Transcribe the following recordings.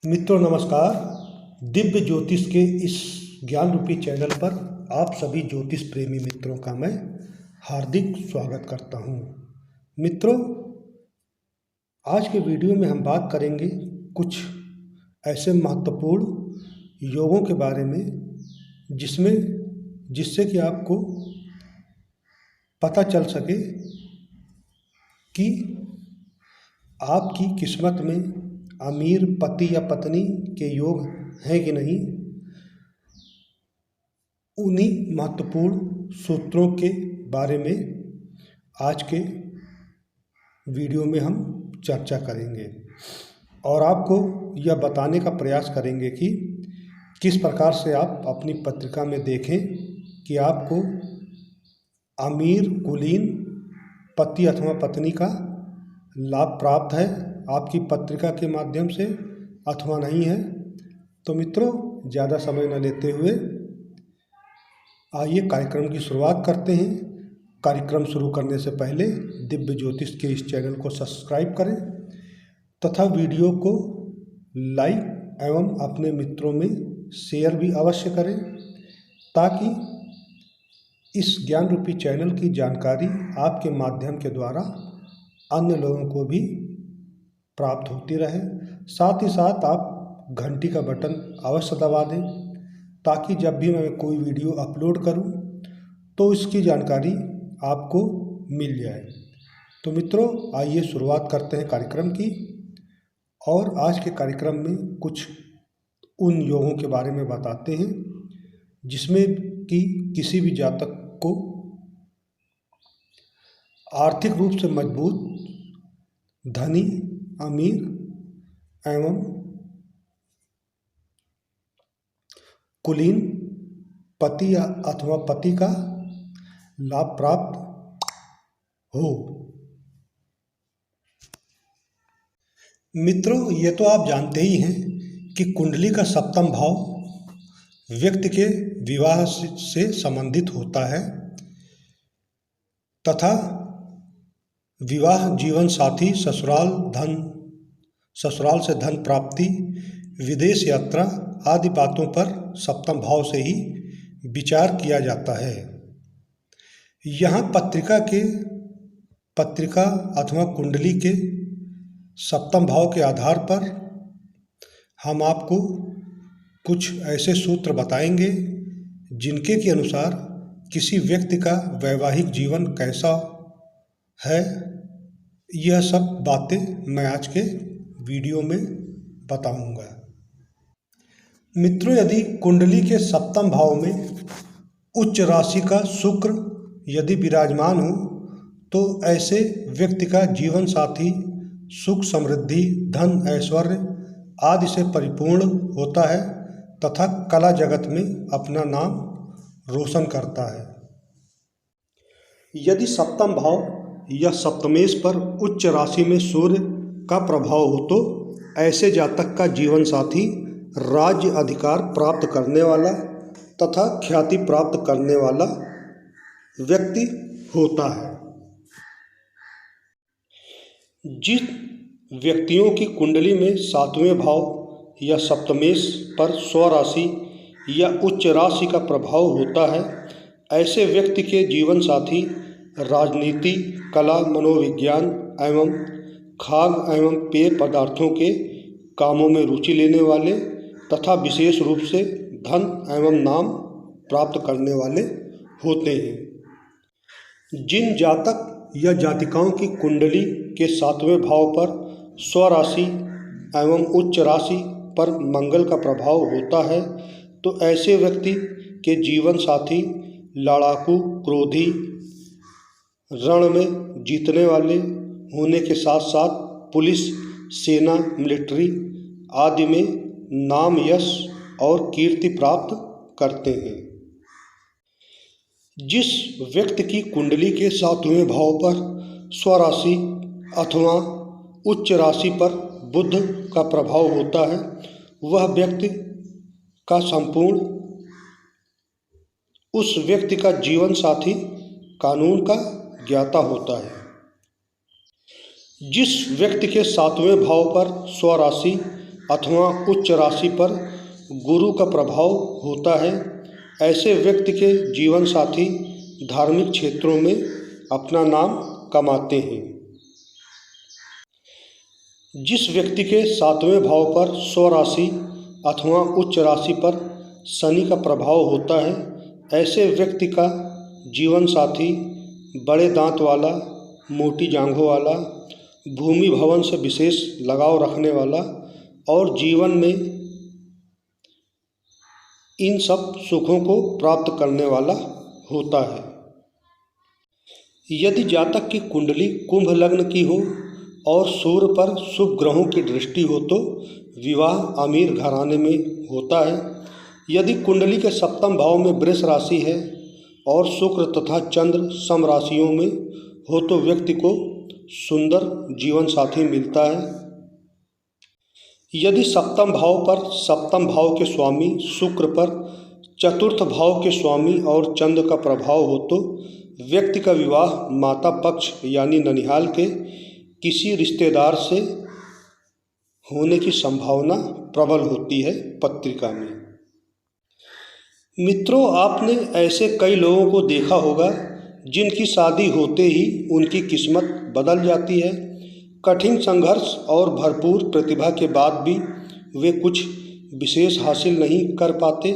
मित्रों नमस्कार। दिव्य ज्योतिष के इस ज्ञान रूपी चैनल पर आप सभी ज्योतिष प्रेमी मित्रों का मैं हार्दिक स्वागत करता हूं। मित्रों, आज के वीडियो में हम बात करेंगे कुछ ऐसे महत्वपूर्ण योगों के बारे में जिससे कि आपको पता चल सके कि आपकी किस्मत में अमीर पति या पत्नी के योग हैं कि नहीं। उन्हीं महत्वपूर्ण सूत्रों के बारे में आज के वीडियो में हम चर्चा करेंगे और आपको यह बताने का प्रयास करेंगे कि किस प्रकार से आप अपनी पत्रिका में देखें कि आपको अमीर कुलीन पति अथवा पत्नी का लाभ प्राप्त है आपकी पत्रिका के माध्यम से अथवा नहीं है। तो मित्रों, ज़्यादा समय न लेते हुए आइए कार्यक्रम की शुरुआत करते हैं। कार्यक्रम शुरू करने से पहले दिव्य ज्योतिष के इस चैनल को सब्सक्राइब करें तथा वीडियो को लाइक एवं अपने मित्रों में शेयर भी अवश्य करें ताकि इस ज्ञान रूपी चैनल की जानकारी आपके माध्यम के द्वारा अन्य लोगों को भी प्राप्त होती रहे। साथ ही साथ आप घंटी का बटन अवश्य दबा दें ताकि जब भी मैं कोई वीडियो अपलोड करूं तो इसकी जानकारी आपको मिल जाए। तो मित्रों, आइए शुरुआत करते हैं कार्यक्रम की। और आज के कार्यक्रम में कुछ उन योगों के बारे में बताते हैं जिसमें कि किसी भी जातक को आर्थिक रूप से मजबूत, धनी, अमीर एवं कुलीन पति अथवा पति का लाभ प्राप्त हो। मित्रों, ये तो आप जानते ही हैं कि कुंडली का सप्तम भाव व्यक्ति के विवाह से संबंधित होता है तथा विवाह, जीवन साथी, ससुराल से धन प्राप्ति, विदेश यात्रा आदि बातों पर सप्तम भाव से ही विचार किया जाता है। यहाँ पत्रिका अथवा कुंडली के सप्तम भाव के आधार पर हम आपको कुछ ऐसे सूत्र बताएंगे जिनके के अनुसार किसी व्यक्ति का वैवाहिक जीवन कैसा है। यह सब बातें मैं आज के वीडियो में बताऊंगा। मित्रों, यदि कुंडली के सप्तम भाव में उच्च राशि का शुक्र यदि विराजमान हो तो ऐसे व्यक्ति का जीवन साथी सुख, समृद्धि, धन, ऐश्वर्य आदि से परिपूर्ण होता है तथा कला जगत में अपना नाम रोशन करता है। यदि सप्तम भाव या सप्तमेश पर उच्च राशि में सूर्य का प्रभाव हो तो ऐसे जातक का जीवन साथी राज्य अधिकार प्राप्त करने वाला तथा ख्याति प्राप्त करने वाला व्यक्ति होता है। जिन व्यक्तियों की कुंडली में सातवें भाव या सप्तमेश पर स्वराशि या उच्च राशि का प्रभाव होता है, ऐसे व्यक्ति के जीवन साथी राजनीति, कला, मनोविज्ञान एवं खाद्य एवं पेय पदार्थों के कामों में रुचि लेने वाले तथा विशेष रूप से धन एवं नाम प्राप्त करने वाले होते हैं। जिन जातक या जातिकाओं की कुंडली के सातवें भाव पर स्वराशि एवं उच्च राशि पर मंगल का प्रभाव होता है तो ऐसे व्यक्ति के जीवन साथी लड़ाकू, क्रोधी, रण में जीतने वाले होने के साथ साथ पुलिस, सेना, मिलिट्री आदि में नाम, यश और कीर्ति प्राप्त करते हैं। जिस व्यक्ति की कुंडली के सातवें भाव पर स्वराशि अथवा उच्च राशि पर बुध का प्रभाव होता है, वह व्यक्ति का संपूर्ण उस व्यक्ति का जीवन साथी कानून का ज्ञाता होता है। जिस व्यक्ति के सातवें भाव पर स्वराशि अथवा उच्च राशि पर गुरु का प्रभाव होता है, ऐसे व्यक्ति के जीवन साथी धार्मिक क्षेत्रों में अपना नाम कमाते हैं। जिस व्यक्ति के 7वें भाव पर स्वराशि अथवा उच्च राशि पर शनि का प्रभाव होता है, ऐसे व्यक्ति का जीवन साथी बड़े दांत वाला, मोटी जांघों वाला, भूमि भवन से विशेष लगाव रखने वाला और जीवन में इन सब सुखों को प्राप्त करने वाला होता है। यदि जातक की कुंडली कुंभ लग्न की हो और सूर्य पर शुभ ग्रहों की दृष्टि हो तो विवाह अमीर घराने में होता है। यदि कुंडली के 7वें भाव में वृष राशि है और शुक्र तथा चंद्र सम राशियों में हो तो व्यक्ति को सुंदर जीवन साथी मिलता है। यदि 7वें भाव पर 7वें भाव के स्वामी शुक्र पर 4th भाव के स्वामी और चंद्र का प्रभाव हो तो व्यक्ति का विवाह माता पक्ष यानी ननिहाल के किसी रिश्तेदार से होने की संभावना प्रबल होती है पत्रिका में। मित्रों, आपने ऐसे कई लोगों को देखा होगा जिनकी शादी होते ही उनकी किस्मत बदल जाती है। कठिन संघर्ष और भरपूर प्रतिभा के बाद भी वे कुछ विशेष हासिल नहीं कर पाते,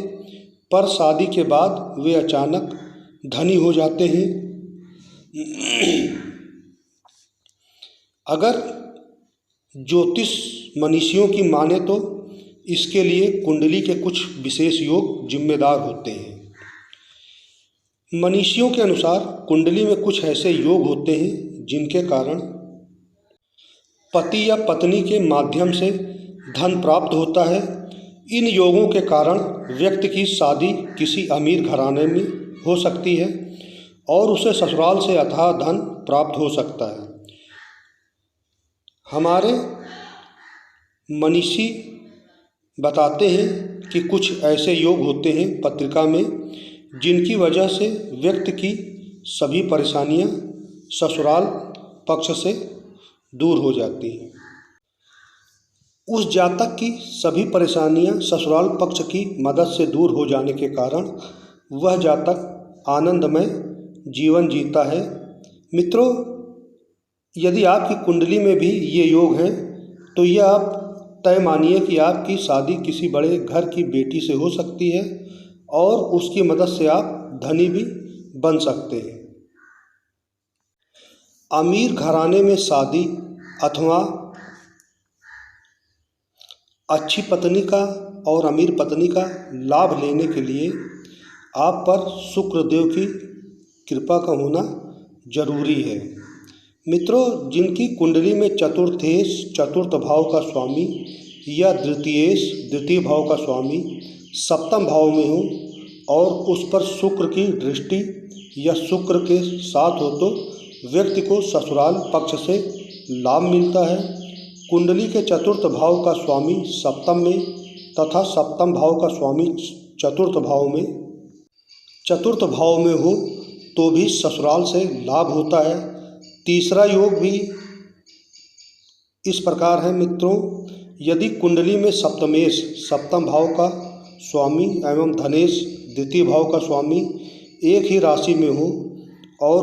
पर शादी के बाद वे अचानक धनी हो जाते हैं। अगर ज्योतिष मनीषियों की माने तो इसके लिए कुंडली के कुछ विशेष योग जिम्मेदार होते हैं। मनीषियों के अनुसार कुंडली में कुछ ऐसे योग होते हैं जिनके कारण पति या पत्नी के माध्यम से धन प्राप्त होता है। इन योगों के कारण व्यक्ति की शादी किसी अमीर घराने में हो सकती है और उसे ससुराल से अथाह धन प्राप्त हो सकता है। हमारे मनीषी बताते हैं कि कुछ ऐसे योग होते हैं पत्रिका में जिनकी वजह से व्यक्ति की सभी परेशानियां ससुराल पक्ष से दूर हो जाती हैं। उस जातक की सभी परेशानियां ससुराल पक्ष की मदद से दूर हो जाने के कारण वह जातक आनंदमय जीवन जीता है। मित्रों, यदि आपकी कुंडली में भी ये योग हैं तो यह आप तय मानिए कि आपकी शादी किसी बड़े घर की बेटी से हो सकती है और उसकी मदद से आप धनी भी बन सकते हैं। अमीर घराने में शादी अथवा अच्छी पत्नी का और अमीर पत्नी का लाभ लेने के लिए आप पर शुक्रदेव की कृपा का होना जरूरी है। मित्रों, जिनकी कुंडली में चतुर्थ भाव का स्वामी या द्वितीय भाव का स्वामी 7वें भाव में हो और उस पर शुक्र की दृष्टि या शुक्र के साथ हो तो व्यक्ति को ससुराल पक्ष से लाभ मिलता है। कुंडली के 4th भाव का स्वामी 7वें में तथा 7वें भाव का स्वामी 4th भाव में हो तो भी ससुराल से लाभ होता है। तीसरा योग भी इस प्रकार है मित्रों, यदि कुंडली में सप्तमेश 7वें भाव का स्वामी एवं धनेश 2य भाव का स्वामी एक ही राशि में हो और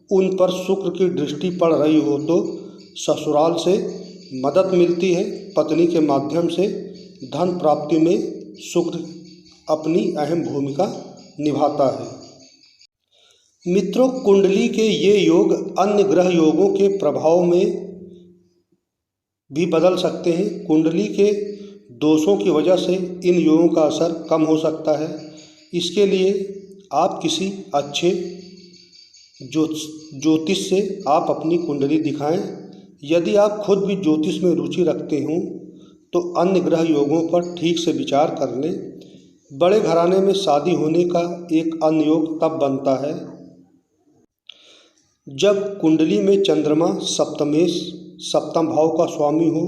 उन पर शुक्र की दृष्टि पड़ रही हो तो ससुराल से मदद मिलती है। पत्नी के माध्यम से धन प्राप्ति में शुक्र अपनी अहम भूमिका निभाता है। मित्रों, कुंडली के ये योग अन्य ग्रह योगों के प्रभाव में भी बदल सकते हैं। कुंडली के दोषों की वजह से इन योगों का असर कम हो सकता है। इसके लिए आप किसी अच्छे ज्योतिष से आप अपनी कुंडली दिखाएं। यदि आप खुद भी ज्योतिष में रुचि रखते हों तो अन्य ग्रह योगों पर ठीक से विचार कर लें। बड़े घराने में शादी होने का एक अन्य योग तब बनता है जब कुंडली में चंद्रमा सप्तमेश 7वें भाव का स्वामी हो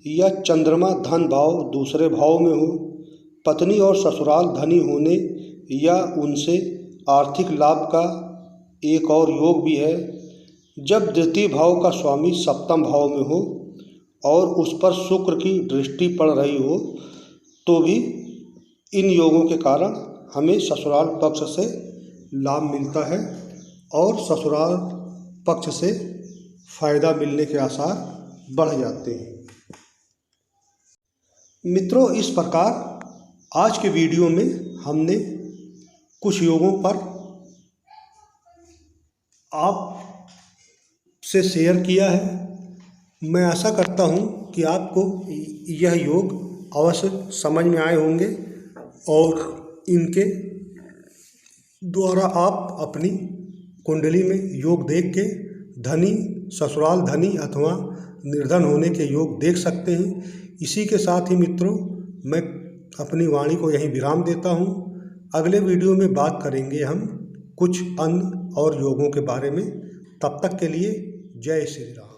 या चंद्रमा धन भाव 2 भाव में हो। पत्नी और ससुराल धनी होने या उनसे आर्थिक लाभ का एक और योग भी है जब 2य भाव का स्वामी 7वें भाव में हो और उस पर शुक्र की दृष्टि पड़ रही हो तो भी इन योगों के कारण हमें ससुराल पक्ष से लाभ मिलता है और ससुराल पक्ष से फायदा मिलने के आसार बढ़ जाते हैं। मित्रों, इस प्रकार आज के वीडियो में हमने कुछ योगों पर आप से शेयर किया है। मैं आशा करता हूँ कि आपको यह योग अवश्य समझ में आए होंगे और इनके द्वारा आप अपनी कुंडली में योग देख के धनी, ससुराल धनी अथवा निर्धन होने के योग देख सकते हैं। इसी के साथ ही मित्रों, मैं अपनी वाणी को यहीं विराम देता हूँ। अगले वीडियो में बात करेंगे हम कुछ अन्य और योगों के बारे में। तब तक के लिए जय श्री राम।